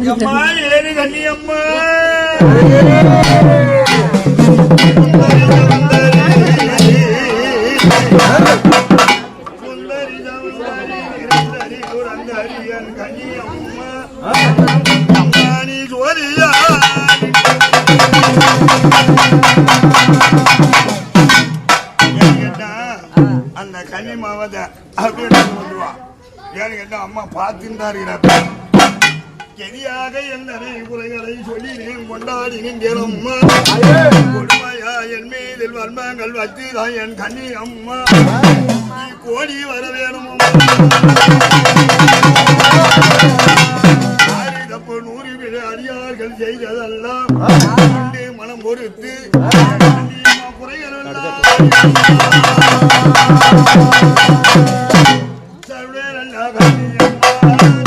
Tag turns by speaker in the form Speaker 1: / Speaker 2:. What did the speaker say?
Speaker 1: அம்மா இளைய கண்ணி அம்மா அந்த கன்னி மாவத அப்படின்னு சொல்லுவா. ஏன்னு கேட்டா அம்மா பார்த்துன்னு தான் இருக்கிறார். கெதியாக என்னை குறைகளை சொல்லினேன் கொண்டாடினேன் அம்மா. கொடுமையா என் மீதில் வர்மங்கள் வச்சுதான் என் கண்ணி அம்மா. நீ கோடி வர வேணும் தப்பு 100 விட அடியார்கள் செய்ததெல்லாம் மனம் பொறுத்து குறைகள் சர்வே நல்ல கண்ணி அம்மா.